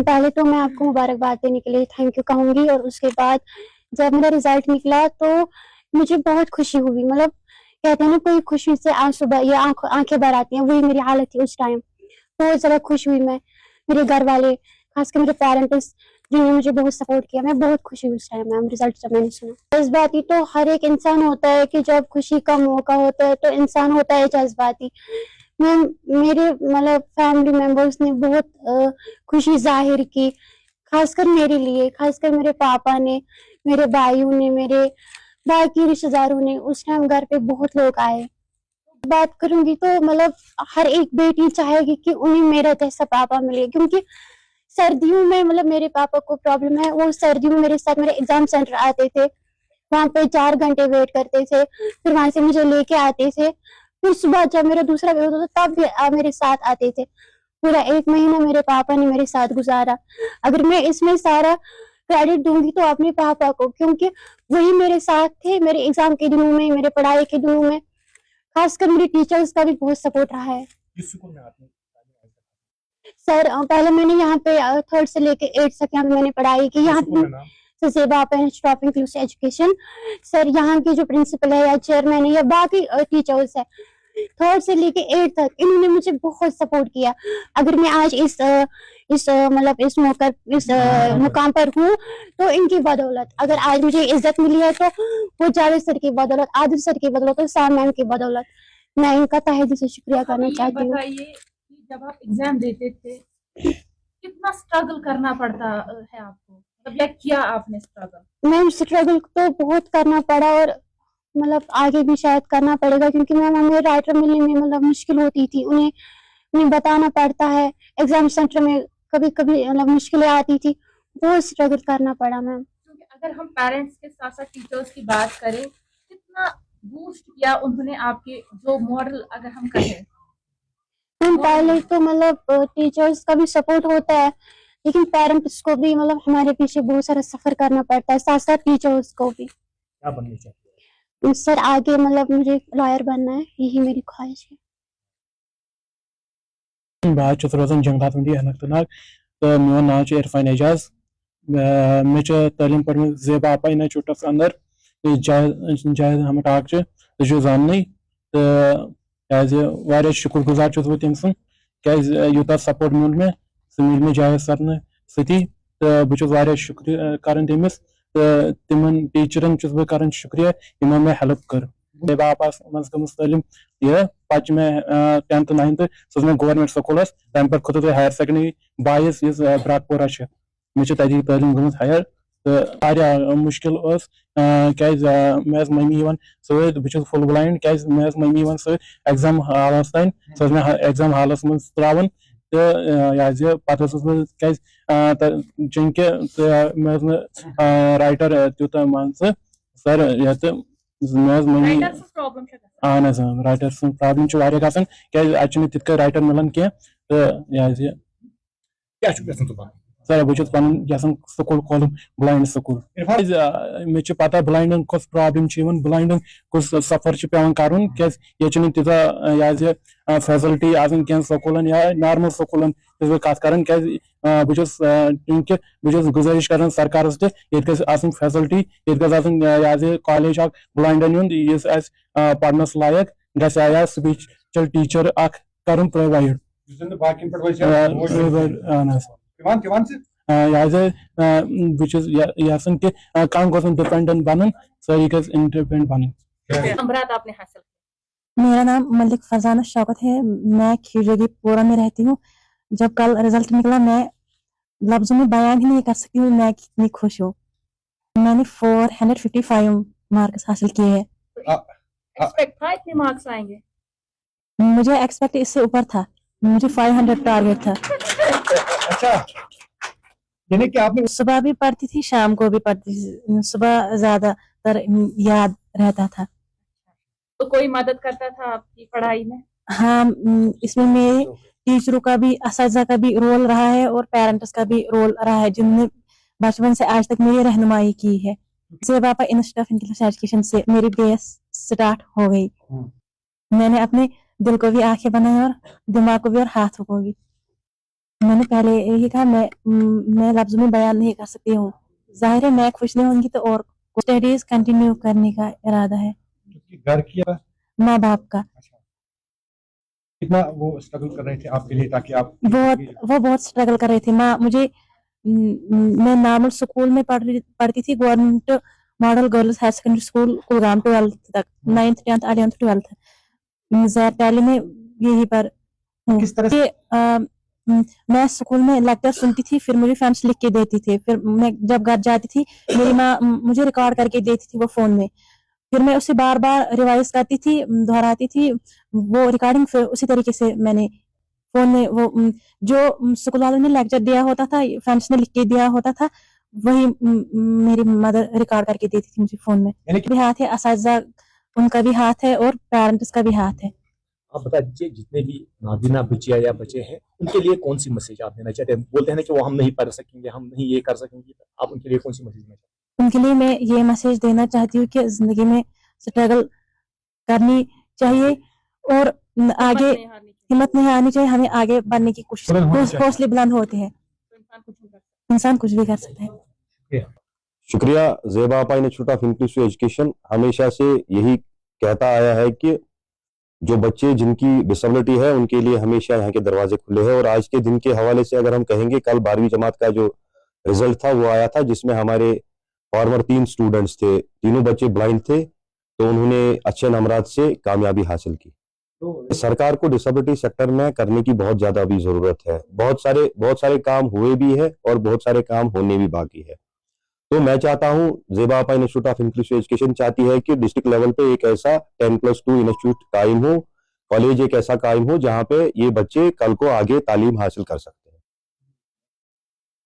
पहले तो मैं आपको मुबारकबाद देने के लिए थैंक यू कहूँगी, और उसके बाद जब मेरा रिजल्ट निकला तो मुझे बहुत खुशी हुई। मतलब कहते हैं ना, कोई खुशी से आंसू ये आंखें भर आती हैं, वही मेरी हालत थी उस टाइम। बहुत ज़्यादा खुश हुई मैं, मेरे घर वाले, खासकर मेरे पेरेंट्स जिन्होंने मुझे बहुत सपोर्ट किया। मैं बहुत खुश हुई उस टाइम मैम, रिजल्ट जब मैंने सुना। जज्बाती तो हर एक इंसान होता है कि जब खुशी का मौका होता है तो इंसान होता है जज्बाती। मैम मेरे मतलब फैमिली मेंबर्स ने बहुत खुशी जाहिर की, खासकर मेरे लिए, खासकर मेरे पापा ने, मेरे भाइयों ने, मेरे बाकी रिश्तेदारों ने। उस टाइम घर पे बहुत लोग आए। बात करूंगी तो मतलब हर एक बेटी चाहेगी कि उन्हें मेरा जैसा पापा मिले, क्योंकि सर्दियों में मतलब मेरे पापा को प्रॉब्लम है, वो सर्दियों में मेरे साथ मेरे एग्जाम सेंटर आते थे, वहां पे 4 घंटे वेट करते थे, फिर वहां से मुझे लेके आते थे, फिर सुबह जब मेरा दूसरा पेपर होता था तब भी मेरे साथ आते थे। पूरा 1 महीना मेरे पापा ने मेरे साथ गुजारा। अगर मैं इसमें सारा क्रेडिट दूंगी तो अपने पापा को, क्योंकि वही मेरे साथ थे मेरे एग्जाम के दिनों में, मेरे पढ़ाई के दिनों में। खासकर मेरे टीचर्स का भी बहुत सपोर्ट रहा है। किस स्कूल में आपने सर पहले मैंने यहाँ पे 3rd से लेके 8th तक यहाँ पे मैंने पढ़ाई की। यहाँ पे सेबा institute of inclusive education. Sir यहाँ की जो प्रिंसिपल है या चेयरमैन है या बाकी टीचर्स है, 3rd से लेके 8th तक इन्होंने मुझे बहुत सपोर्ट किया। अगर मैं आज मतलब इस मौका इस मुकाम पर हूँ तो इनकी बदौलत। अगर आज मुझे इज्जत मिली है तो वो जावेद सर की बदौलत, आदिल सर की बदौलत और साम मैम की बदौलत। मैं इनका तहे दिल से शुक्रिया करना चाहती हूँ। बताइए कि जब आप एग्जाम देते थे कितना स्ट्रगल करना पड़ता है आपको, मतलब या किया आपने स्ट्रगल? मैम स्ट्रगल तो बहुत करना पड़ा, और मतलब आगे भी शायद करना पड़ेगा, क्योंकि मैम हमें राइटर मिलने में मतलब मुश्किल होती थी। उन्हें बताना पड़ता है, एग्जाम सेंटर में कभी कभी मतलब मुश्किलें आती थी, बहुत स्ट्रगल करना पड़ा मैम। क्योंकि अगर हम पेरेंट्स के साथ साथ टीचर्स की बात करें, कितना बूस्ट किया उन्होंने आपके जो मॉडल अगर हम कहें? मैम पहले तो मतलब टीचर्स का भी सपोर्ट होता है, लेकिन पेरेंट्स को भी मतलब हमारे पीछे बहुत सारा सफर करना पड़ता है, साथ साथ टीचर्स को भी। क्या बनना चाहिए? सर आगे मतलब मुझे लॉयर बनना है, यही मेरी ख्वाहिश है। बहुत रोजान जंगलात मंडी अनंतनाग। तो मोन नाव इरफान एजाज। मे तालीम पढ़ जेबा आपा इंस्टीट्यूट अंदर जायद हम टाक जान तो शुक्र गुजार बह तम सुन यूत सपोर्ट मिल मे सह मिल मे जायद सर सती। तो बहुत शुक्रिया कर तमिस, तो तिमन टीचरन बह कर शुक्रिया यमो मे हेल्प कर। जेबा आपा मज गम तालीम यह पे मे 10th 9th सो मे गवर्नमेंट स्कूल तम पे खोत हायर सेकेंडरी बायस ब्राकपोरा मे तालीम गम हायर। तो मुश्किल क्या मे मम्मी सत बहुत फुल ब्लाइंड क्या मे मम्मी सत एग्जाम हालस तान सो मे एग्जाम हालस मज त्रावन। तो यह पे क्या चूंकि मे राइटर तूत मान सर ये मम्मी अहन राइटर सं प्रॉब्लम गसान क्या तित राइटर मिलान कह। तो सर बहुत पन स्कूल खोलून ब्लाइंड स्कूल मे पता ब्लाइंडन कस प्रॉब्लम ब्लाइंडन कस सफर पे कर क्या तीजा फैसिलिटी आसान कह स्कूलन या नॉर्मल स्कूलन कत कर क्या चूंकि बहुत गुजारिश कर सरकार ते फैसिलिटी ये कॉलेज ब्लाइंडन पढ़नस लायक गया स्पीचल टीचर कर प्रोवाइड। यहां कि कह डिपेंडेंट बन सारी गज इंडिपेंडेंट बन। मेरा नाम मलिक फरजाना शौकत है, मैं खीरजगी पोरा में रहती हूँ। जब कल रिजल्ट निकला मैं लफ्जों में बयान ही नहीं कर सकती हूँ मैं कितनी खुश हूँ। मैंने 455 मार्क्स हासिल किए हैं। एक्सपेक्ट था इतने मार्क्स आएंगे? मुझे एक्सपेक्ट इससे ऊपर था, मुझे 500 टारगेट था। अच्छा, यानी कि आपने सुबह भी पढ़ती थी शाम को भी पढ़ती थी, सुबह ज्यादातर याद रहता था। तो कोई मदद करता था आपकी पढ़ाई में? हाँ, इसमें मेरे टीचरों का भी, असاتذہ का भी रोल रहा है और पेरेंट्स का भी रोल रहा है, जिनने बचपन से आज तक मेरी रहनुमाई की है। जेबा आपा इंस्टीट्यूट ऑफ इंक्लूसिव एजुकेशन से मेरी बेस स्टार्ट हो गई। मैंने अपने दिल को भी आंखें बनाई और दिमाग को भी और हाथों को भी। मैंने पहले यही कहा, मैं लफ्ज़ों में बयान नहीं कर सकती हूँ। ज़ाहिर है मैं खुश नहीं होंगी तो और स्टडीज कंटिन्यू करने का इरादा है क्योंकि घर की माँ बाप का। अच्छा, कितना वो स्ट्रगल कर रहे थे आपके लिए ताकि आप वो बहुत स्ट्रगल कर रहे थे। मैं नॉर्मल स्कूल में पढ़ती थी, government model girls higher secondary school Kulgam 12th तक, 9th 10th 11th 12th पहले में यहीं पर हूँ। किस तरह से मैं स्कूल में लेक्चर सुनती थी, फिर मुझे फ्रेंड्स लिख के देती थी, फिर मैं जब घर जाती थी मेरी माँ मुझे रिकॉर्ड करके देती थी वो फोन में, फिर मैं उसे बार बार रिवाइज करती थी, दोहराती थी वो रिकॉर्डिंग, फिर उसी तरीके से मैंने फोन में वो जो स्कूल वालों ने लेक्चर दिया होता था, फ्रेंड्स ने लिख के दिया होता था, वही मेरी मदर रिकॉर्ड करके देती थी मुझे फोन में। यानी कि भी हाथ है, असातिज़ा उनका भी हाथ है और पेरेंट्स का भी हाथ है। आप बता दीजिए, जितने भी नाबीना बच्चियां या बच्चे हैं उनके लिए कौन सी मैसेज आप देना चाहते हैं? बोलते हैं ना कि वो हम नहीं पढ़ सकेंगे, हम नहीं ये कर सकेंगे, आप उनके लिए कौन सी मैसेज देना चाहते उनके लिए मैं ये मैसेज देना चाहती हूँ कि जिंदगी में स्ट्रगल करनी चाहिए और आगे हिम्मत नहीं हारनी चाहिए, हमें आगे बढ़ने की कोशिश, बुलंद होना चाहिए। हौसले बुलंद होते हैं, इंसान कुछ भी कर सकता है। शुक्रिया। ज़ेबा आपा इंस्टीट्यूट ऑफ इंक्लूसिव एजुकेशन हमेशा से यही कहता आया है कि जो बच्चे जिनकी डिसेबिलिटी है उनके लिए हमेशा यहाँ के दरवाजे खुले हैं। और आज के दिन के हवाले से अगर हम कहेंगे, कल 12वीं जमात का जो रिजल्ट था वो आया था, जिसमें हमारे फॉर्मर 3 स्टूडेंट्स थे, तीनों बच्चे ब्लाइंड थे, तो उन्होंने अच्छे नंबरात से कामयाबी हासिल की। तो सरकार को डिसेबिलिटी सेक्टर में करने की बहुत ज्यादा अभी जरूरत है। बहुत सारे काम हुए भी है और बहुत सारे काम होने भी बाकी है। तो मैं चाहता हूं, ज़ेबा आपा इंस्टीट्यूट ऑफ इंक्लूसिव एजुकेशन चाहती है कि डिस्ट्रिक्ट लेवल पे एक ऐसा 10+2 इंस्टीट्यूट कायम हो, कॉलेज एक ऐसा कायम हो जहां पे ये बच्चे कल को आगे तालीम हासिल कर सकते हैं।